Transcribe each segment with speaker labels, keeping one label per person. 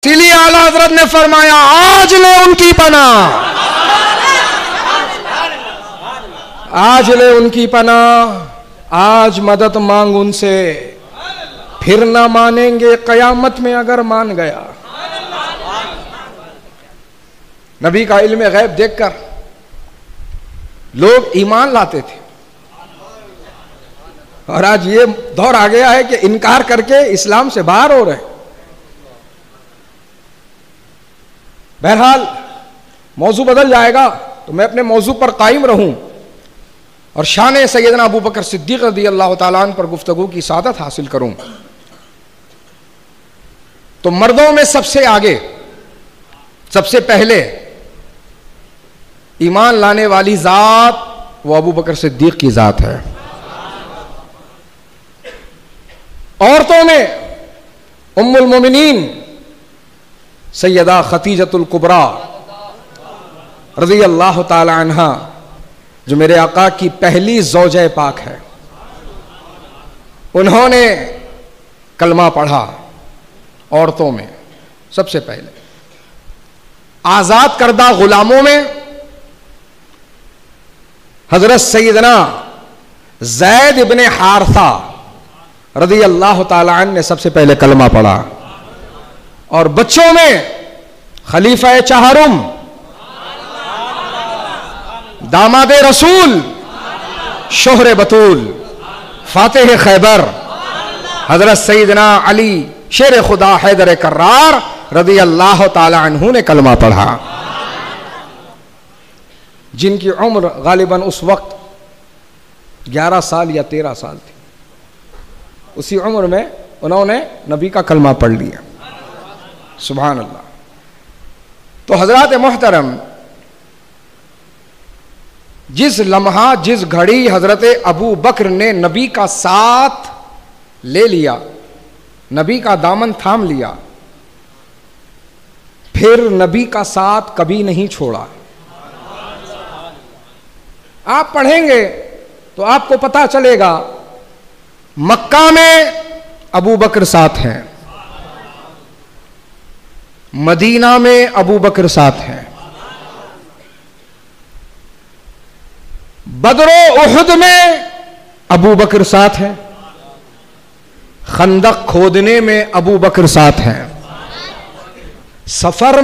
Speaker 1: इसीलिए आला हजरत ने फरमाया आज ले उनकी पनाह, आज ले उनकी पनाह, आज मदद मांग उनसे, फिर ना मानेंगे कयामत में अगर मान गया। नबी का इल्म गैब देखकर लोग ईमान लाते थे और आज ये दौर आ गया है कि इनकार करके इस्लाम से बाहर हो रहे हैं। बहरहाल मौजू बदल जाएगा तो मैं अपने मौजू पर कायम रहूं और शान सैयदना अबू बकर सिद्दीक़ रज़ी अल्लाह ताला अन्हु पर गुफ्तगू की सादत हासिल करूं। तो मर्दों में सबसे आगे, सबसे पहले ईमान लाने वाली जात वो अबू बकर सिद्दीक़ की जात है। औरतों में उम्मुल मोमिनीन सैयदा खतीजतुल कुबरा रज़ी अल्लाह ताला अन्हा, जो मेरे आका की पहली ज़ौजे पाक है, उन्होंने कलमा पढ़ा। औरतों में सबसे पहले आज़ाद करदा गुलामों में हज़रत सैयदना ज़ैद इब्ने हारसा रज़ी अल्लाह ताला अन्हु ने सबसे पहले कलमा पढ़ा। और बच्चों में खलीफा चहरुम दामादे रसूल शोहरे बतूल फातेह खैबर हजरत सईदना अली शेर खुदा हैदर कर्रार रज़ी अल्लाह ताला अन्हु ने कलमा पढ़ा, जिनकी उम्र गालिबन उस वक्त 11 साल या 13 साल थी। उसी उम्र में उन्होंने नबी का कलमा पढ़ लिया। सुभान अल्लाह। तो हजरात मोहतरम, जिस लम्हा जिस घड़ी हजरत अबू बकर ने नबी का साथ ले लिया, नबी का दामन थाम लिया, फिर नबी का साथ कभी नहीं छोड़ा। आप पढ़ेंगे तो आपको पता चलेगा मक्का में अबू बकर साथ हैं, मदीना में अबू बकर साथ हैं, बदरो उहुद में अबू बकर साथ हैं, खंदक खोदने में अबू बकर साथ हैं, सफर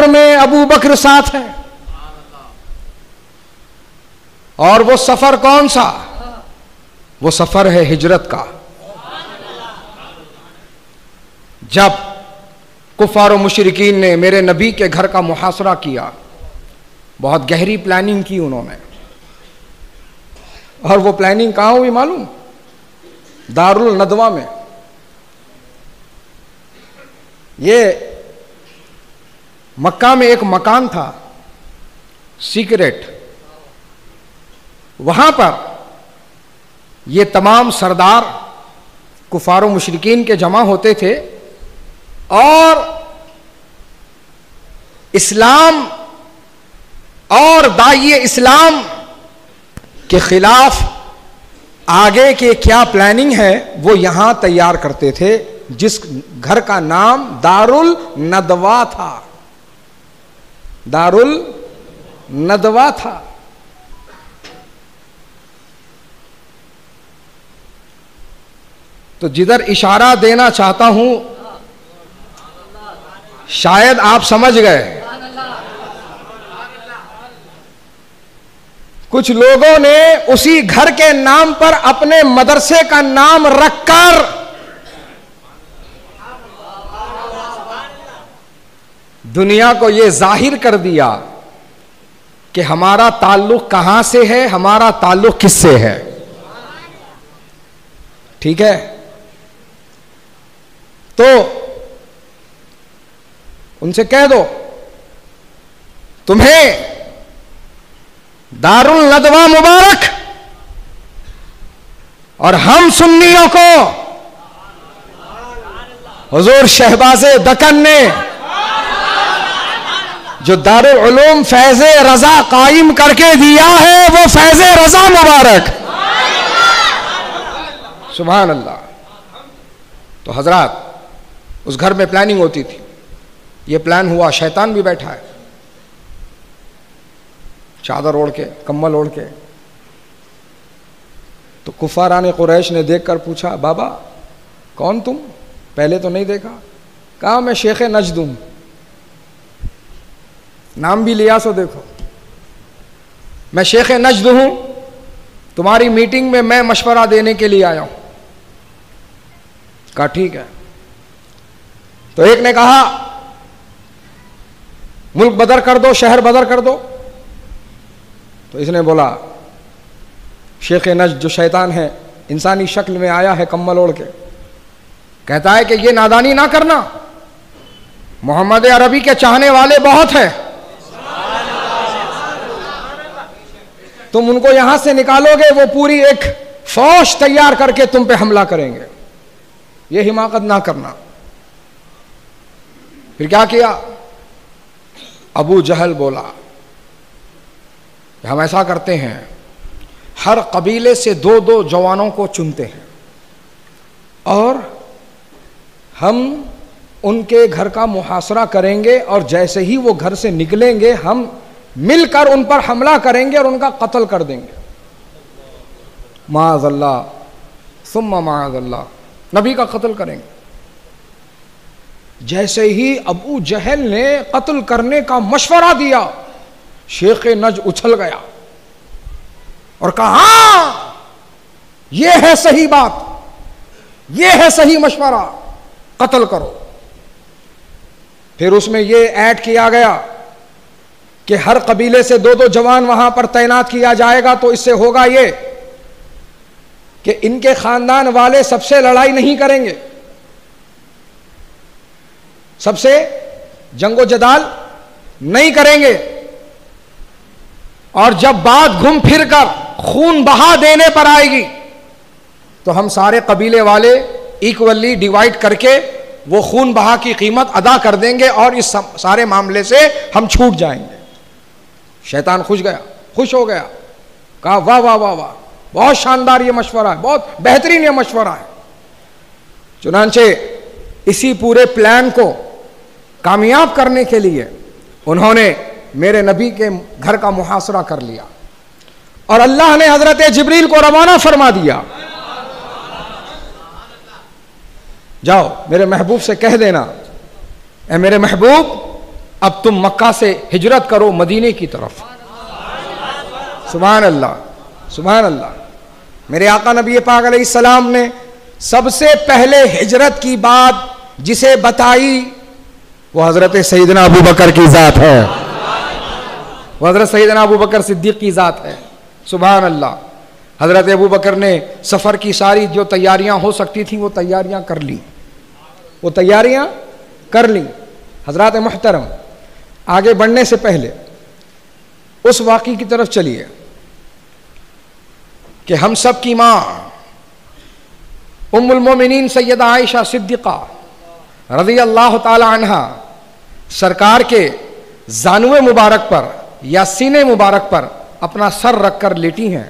Speaker 1: में अबू बकर साथ हैं। और वो सफर कौन सा? वो सफर है हिजरत का। जब कुफार और मुशरिकीन ने मेरे नबी के घर का मुहासरा किया, बहुत गहरी प्लानिंग की उन्होंने, और वो प्लानिंग कहाँ हुई मालूम? दारुल नदवा में। ये मक्का में एक मकान था सीक्रेट, वहां पर ये तमाम सरदार कुफार और मुशरिकीन के जमा होते थे और इस्लाम और दाइए इस्लाम के खिलाफ आगे के क्या प्लानिंग है वो यहां तैयार करते थे, जिस घर का नाम दारुल नदवा था। दारुल नदवा था। तो जिधर इशारा देना चाहता हूं शायद आप समझ गए। कुछ लोगों ने उसी घर के नाम पर अपने मदरसे का नाम रखकर दुनिया को यह जाहिर कर दिया कि हमारा ताल्लुक कहां से है, हमारा ताल्लुक किससे है। ठीक है, तो उनसे कह दो तुम्हें दारुल नदवा मुबारक, और हम सुन्नियों को हुजूर शहबाज़े दक्कन ने जो दारुल उलूम फैज़े रजा कायम करके दिया है, वो फैज़े रजा मुबारक। सुभान अल्लाह। तो तो हजरात उस घर में प्लानिंग होती थी, ये प्लान हुआ, शैतान भी बैठा है, चादर ओढ़ के, कम्बल ओढ़ के। तो कुफारान कुरैश ने देखकर पूछा, बाबा कौन तुम, पहले तो नहीं देखा। कहा मैं शेख नज्द हूं, नाम भी लिया सो देखो, मैं शेख नज्द हूं, तुम्हारी मीटिंग में मैं मशवरा देने के लिए आया हूं। कहा ठीक है। तो एक ने कहा मुल्क बदर कर दो, शहर बदर कर दो। तो इसने बोला शेख नज्द जो शैतान है इंसानी शक्ल में आया है कम्बल ओढ़ के, कहता है कि ये नादानी ना करना, मोहम्मद अरबी के चाहने वाले बहुत हैं, तुम उनको यहां से निकालोगे वो पूरी एक फौज तैयार करके तुम पे हमला करेंगे, ये हिमाकत ना करना। फिर क्या किया, अबू जहल बोला हम ऐसा करते हैं, हर कबीले से 2-2 जवानों को चुनते हैं और हम उनके घर का मुहासरा करेंगे और जैसे ही वो घर से निकलेंगे हम मिलकर उन पर हमला करेंगे और उनका कत्ल कर देंगे। माअज़ल्लाह सुम्मा माअज़ल्लाह, नबी का कत्ल करेंगे। जैसे ही अबू जहल ने कत्ल करने का मशवरा दिया, शेख नज उछल गया और कहा हाँ यह है सही बात, यह है सही मशवरा, कत्ल करो। फिर उसमें यह ऐड किया गया कि हर कबीले से 2-2 जवान वहां पर तैनात किया जाएगा, तो इससे होगा ये कि इनके खानदान वाले सबसे लड़ाई नहीं करेंगे, सबसे जंगो जदाल नहीं करेंगे, और जब बात घूम फिर कर खून बहा देने पर आएगी तो हम सारे कबीले वाले इक्वली डिवाइड करके वो खून बहा की कीमत अदा कर देंगे और इस सारे मामले से हम छूट जाएंगे। शैतान खुश हो गया, कहा वाह वाह वाह वाह, बहुत शानदार ये मशवरा है, बहुत बेहतरीन ये मशवरा है। चुनांचे इसी पूरे प्लान को कामयाब करने के लिए उन्होंने मेरे नबी के घर का मुहासरा कर लिया और अल्लाह ने हजरत जिब्रील को रवाना फरमा दिया, जाओ मेरे महबूब से कह देना, ए मेरे महबूब अब तुम मक्का से हिजरत करो मदीने की तरफ। सुभान अल्लाह सुभान अल्लाह। मेरे आका नबी पाक अलैहिस्सलाम ने सबसे पहले हिजरत की बात जिसे बताई वो हजरत सैयदना अबू बकर की जात है, वो हजरत सैयदना अबू बकर सिद्दीक की जात है। सुभान अल्लाह। हजरत अबू बकर ने सफ़र की सारी जो तैयारियां हो सकती थी वो तैयारियां कर ली, वो तैयारियां कर ली। हजरत मुहतरम, आगे बढ़ने से पहले उस वाक़ई की तरफ चलिए कि हम सब की माँ उम्मुल मोमिनीन सैयदा आयशा सिद्दीक़ा रज़ी अल्लाह ताला अन्हा सरकार के जानुए मुबारक पर या सीने मुबारक पर अपना सर रखकर लेटी हैं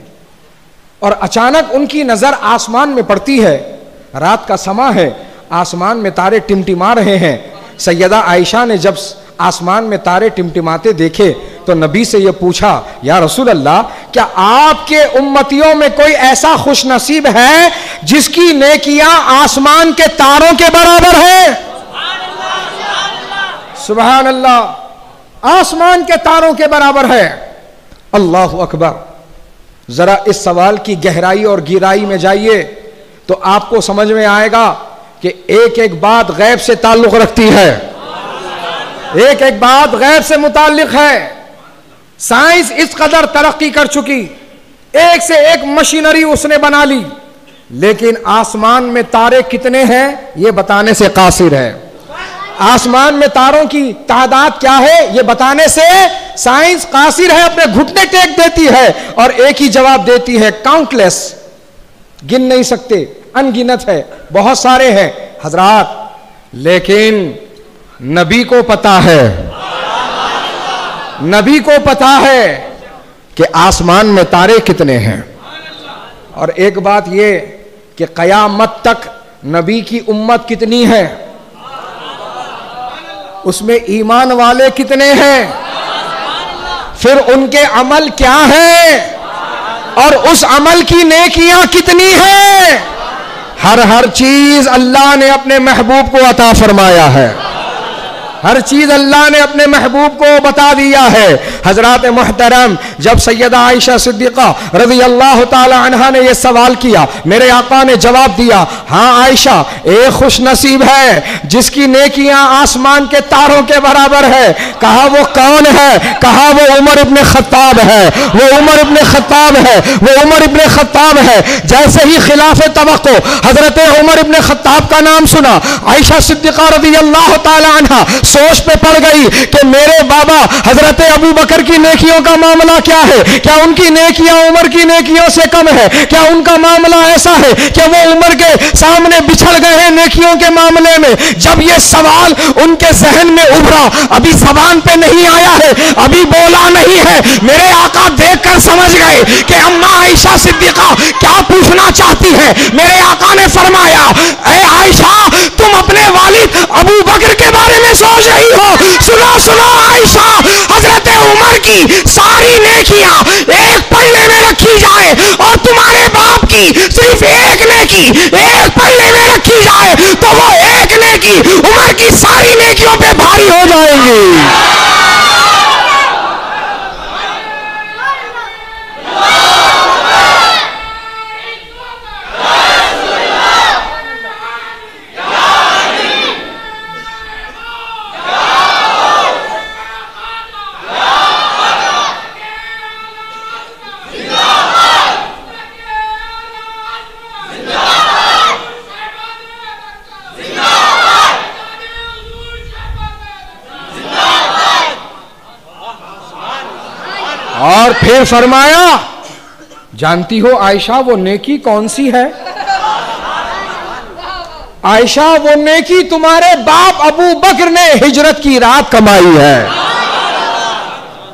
Speaker 1: और अचानक उनकी नज़र आसमान में पड़ती है। रात का समा है, आसमान में तारे टिमटिमा रहे हैं। सैयदा आयशा ने जब आसमान में तारे टिमटिमाते देखे तो नबी से यह पूछा, या रसूल अल्लाह, क्या आपके उम्मतियों में कोई ऐसा खुश नसीब है जिसकी नेकियां आसमान के तारों के बराबर है? सुभान अल्लाह, आसमान के तारों के बराबर है। अल्लाहु अकबर। जरा इस सवाल की गहराई और गिराई में जाइए तो आपको समझ में आएगा कि एक एक बात गैब से ताल्लुक रखती है, एक एक बात गैब से मुताल्लिक है। साइंस इस कदर तरक्की कर चुकी, एक से एक मशीनरी उसने बना ली, लेकिन आसमान में तारे कितने हैं ये बताने से कासिर है। आसमान में तारों की तादाद क्या है ये बताने से साइंस कासिर है, अपने घुटने टेक देती है और एक ही जवाब देती है, काउंटलेस, गिन नहीं सकते, अनगिनत है, बहुत सारे हैं हजरात। लेकिन नबी को पता है, नबी को पता है कि आसमान में तारे कितने हैं। और एक बात ये कि कयामत तक नबी की उम्मत कितनी है, उसमें ईमान वाले कितने हैं, फिर उनके अमल क्या है और उस अमल की नेकियां कितनी है। हर चीज अल्लाह ने अपने महबूब को अता फरमाया है, हर चीज अल्लाह ने अपने महबूब को बता दिया है। हजरत मोहतरम जब सैयदा आयशा सिद्दीक़ा रज़ी अल्लाह ताला अन्हा ने यह सवाल किया, मेरे आका ने जवाब दिया, हाँ आयशा, एक खुश नसीब है जिसकी नेकियां आसमान के तारों के बराबर है। कहा वो कौन है, कहा वो उमर इब्ने खत्ताब है, वो उमर इब्ने खत्ताब है, वो उमर इब्ने खत्ताब है। जैसे ही खिलाफे तवक्को हजरत उमर इब्ने खत्ताब का नाम सुना, आयशा सिद्दीक़ा रज़ी अल्लाह ताला अन्हा सोच पे पड़ गई कि मेरे बाबा हजरत अबू बकर की नेकियों का मामला क्या है, क्या उनकी नेकियां उमर की नेकियों से कम है, क्या उनका मामला ऐसा है कि वो उमर के सामने बिछड़ गए हैं नेकियों के मामले में। जब ये सवाल उनके जहन में उभरा, अभी जबान पे नहीं आया है, अभी बोला नहीं है, मेरे आका देखकर समझ गए कि अम्मा आयशा सिद्दीक़ा क्या पूछना चाहती है। मेरे आका ने फरमाया, ऐ आयशा, तुम अपने वालिद अबू बकर के बारे में सोच रही हो। सुनो सुनो आयशा, हजरत उमर की सारी नेकियां एक पल्ले में रखी जाए और तुम्हारे बाप की सिर्फ एक नेकी एक पल्ले में रखी जाए तो वो एक नेकी उमर की सारी नेकियों पे भारी हो जाएगी। और फिर फरमाया, जानती हो आयशा वो नेकी कौन सी है? आयशा वो नेकी तुम्हारे बाप अबू बकर ने हिजरत की रात कमाई है।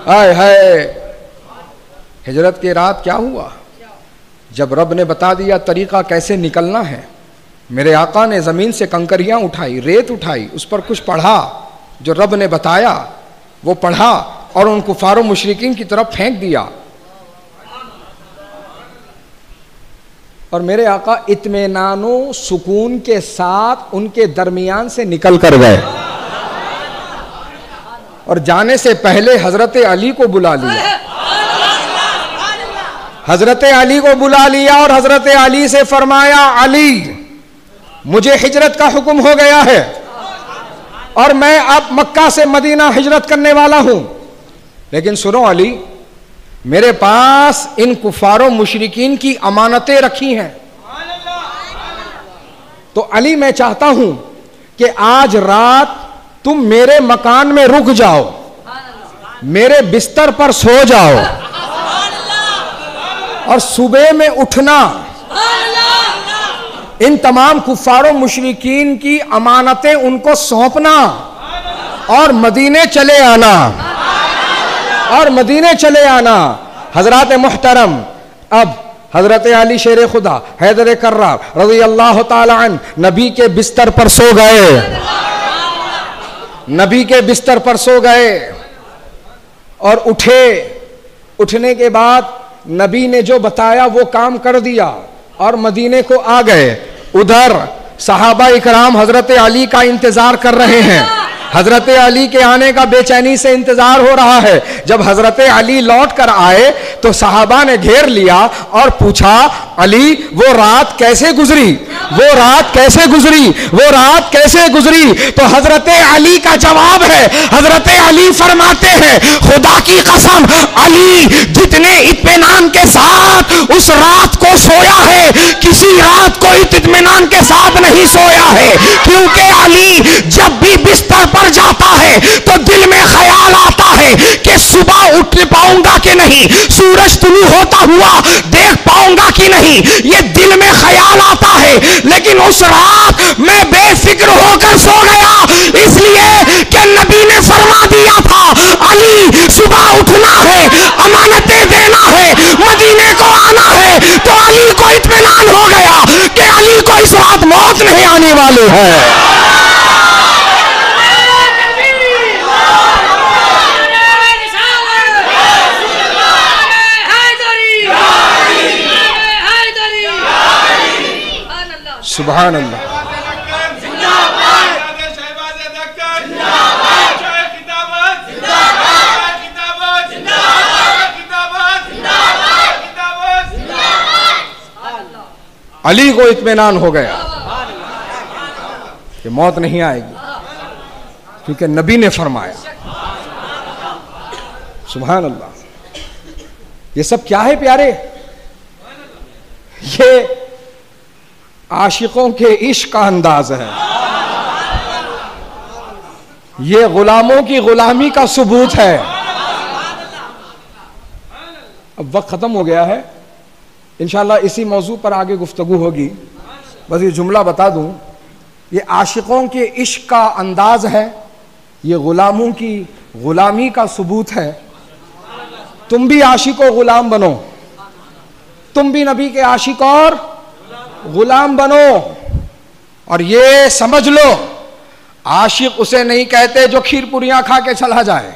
Speaker 1: हाय हाय, हिजरत की रात क्या हुआ? जब रब ने बता दिया तरीका कैसे निकलना है, मेरे आका ने जमीन से कंकरियां उठाई, रेत उठाई, उस पर कुछ पढ़ा, जो रब ने बताया वो पढ़ा और उन कुफारों मुशरिकीन की तरफ फेंक दिया। और मेरे आका इत्मीनानो सुकून के साथ उनके दरमियान से निकल कर गए और जाने से पहले हजरत अली को बुला लिया। हजरत अली को बुला लिया और हजरत अली से फरमाया, अली, मुझे हिजरत का हुक्म हो गया है और मैं अब मक्का से मदीना हिजरत करने वाला हूं, लेकिन सुनो अली, मेरे पास इन कुफारों मुशरिकीन की अमानतें रखी हैं, तो अली मैं चाहता हूं कि आज रात तुम मेरे मकान में रुक जाओ, मेरे बिस्तर पर सो जाओ और सुबह में उठना, इन तमाम कुफारों मुशरिकीन की अमानतें उनको सौंपना और मदीने चले आना, और मदीने चले आना। हजरत मोहतरम अब हजरत अली शेर खुदा हैदर कर्रार रज़ी अल्लाह ताला अन्हु नबी के बिस्तर पर सो गए, नबी के बिस्तर पर सो गए और उठे। उठने के बाद नबी ने जो बताया वो काम कर दिया और मदीने को आ गए। उधर सहाबा इकराम हजरत अली का इंतजार कर रहे हैं, हजरत अली के आने का बेचैनी से इंतजार हो रहा है। जब हजरत अली लौट कर आए तो सहाबा ने घेर लिया और पूछा, अली वो रात कैसे गुजरी, वो रात कैसे गुजरी, वो रात कैसे गुजरी? तो हजरत अली का जवाब है, हजरत अली फरमाते हैं, खुदा की कसम अली जितने इत्मीनान के साथ उस रात को सोया है, किसी रात को इत्मीनान के साथ नहीं सोया है, क्योंकि अली जब भी बिस्तर पर जाता है तो दिल में ख्याल आता है कि सुबह उठ पाऊंगा कि नहीं, सूरज तुलू होता हुआ देख पाऊंगा कि नहीं, ये दिल में ख्याल आता है। लेकिन उस रात मैं बेफिक्र होकर सो गया, इसलिए कि नबी ने फरमा दिया था, अली सुबह उठना है, अमानतें देना है, मदीने को आना है। तो अली को इत्मीनान हो गया कि अली को इस रात मौत नहीं वाली है। सुभान अल्लाह। अली को इत्मीनान हो गया कि मौत नहीं आएगी, क्योंकि नबी ने फरमाया। सुभान अल्लाह। ये सब क्या है प्यारे? ये आशिकों के इश्क का अंदाज है, ये गुलामों की गुलामी का सबूत है। अब वक्त खत्म हो गया है, इंशाअल्लाह इसी मौजू पर आगे गुफ्तगू होगी। बस ये जुमला बता दूं, ये आशिकों के इश्क का अंदाज है, ये गुलामों की गुलामी का सबूत है। तुम भी आशिक और गुलाम बनो, तुम भी नबी के आशिक और गुलाम बनो। और ये समझ लो, आशिक उसे नहीं कहते जो खीर पुरियां खा के चला जाए,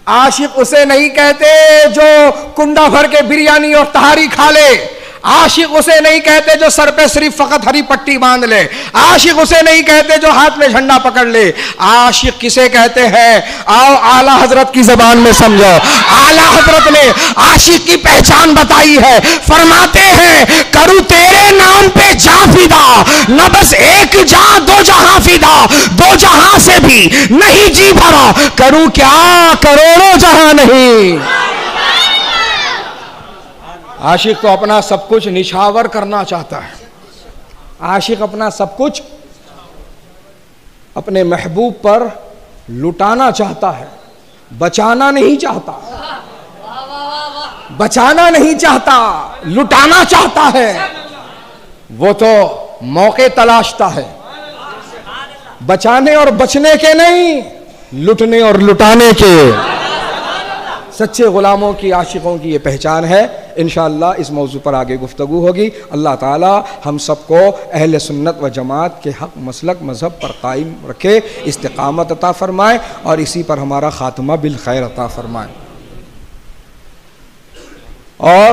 Speaker 1: आशिक उसे नहीं कहते जो कुंडा भर के बिरयानी और तहारी खा ले, आशिक उसे नहीं कहते जो सर पे सिर्फ फकत हरी पट्टी बांध ले, आशिक उसे नहीं कहते जो हाथ में झंडा पकड़ ले। आशिक किसे कहते हैं? आओ आला हजरत की जबान में समझो। आला हजरत ने आशिक की पहचान बताई है, फरमाते हैं करूं तेरे नाम पे जा फिदा, न बस एक जा दो जहां फिदा, दो जहां से भी नहीं जी भरा, करूं क्या करोड़ों जहां नहीं। आशिक तो अपना सब कुछ निछावर करना चाहता है, आशिक अपना सब कुछ अपने महबूब पर लुटाना चाहता है, बचाना नहीं चाहता, बचाना नहीं चाहता, लुटाना चाहता है। वो तो मौके तलाशता है, बचाने और बचने के नहीं, लुटने और लुटाने के। सच्चे गुलामों की, आशिकों की ये पहचान है। इंशाअल्लाह इस मौजू पर आगे गुफ्तगू होगी। अल्लाह ताला हम सबको अहले सुन्नत व जमात के हक मसलक मज़हब पर कायम रखे, इस्तिकामत अता फरमाए और इसी पर हमारा ख़ात्मा बिल खैर अता फरमाए। और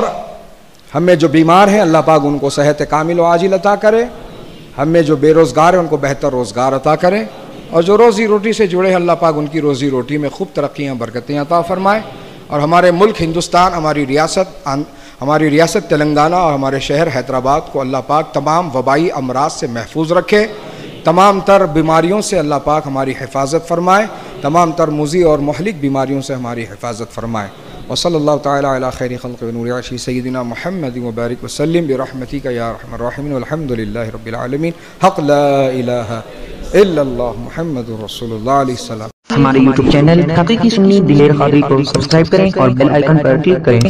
Speaker 1: हमें जो बीमार हैं अल्लाह पाक उनको सेहत कामिल व आजिल अता करे, हमें जो बेरोज़गार हैं उनको बेहतर रोज़गार अता करे, और जो रोज़ी रोटी से जुड़े हैं अल्लाह पाक उनकी रोज़ी रोटी में खूब तरक्कियाँ बरकतें अता फरमाए। और हमारे मुल्क हिंदुस्तान, हमारी रियासत तेलंगाना और हमारे शहर हैदराबाद को अल्लाह पाक तमाम वबाई अमराज से महफूज रखे, तमाम तर बीमारियों से अल्लाह पाक हमारी हिफाजत फरमाए, तमाम तर मुज़ी और मुहलिक बीमारियों से हमारी हिफाजत फरमाए। व सल्लल्लाहु तआला अला खैरि खल्क़ व नूरि अर्शी सय्यिदिना मुहम्मद व बारिक व सल्लिम बिरहमतिका या अरहमर राहिमीन वल्हम्दुलिल्लाहि रब्बिल आलमीन। हक़ ला इलाहा इल्लल्लाह मुहम्मदुर रसूलुल्लाह अलैहि सलाम।
Speaker 2: हमारे YouTube चैनल हकीकी सुन्नी दिलेर क़ादरी को सब्सक्राइब करें और बेल आइकन पर क्लिक करें।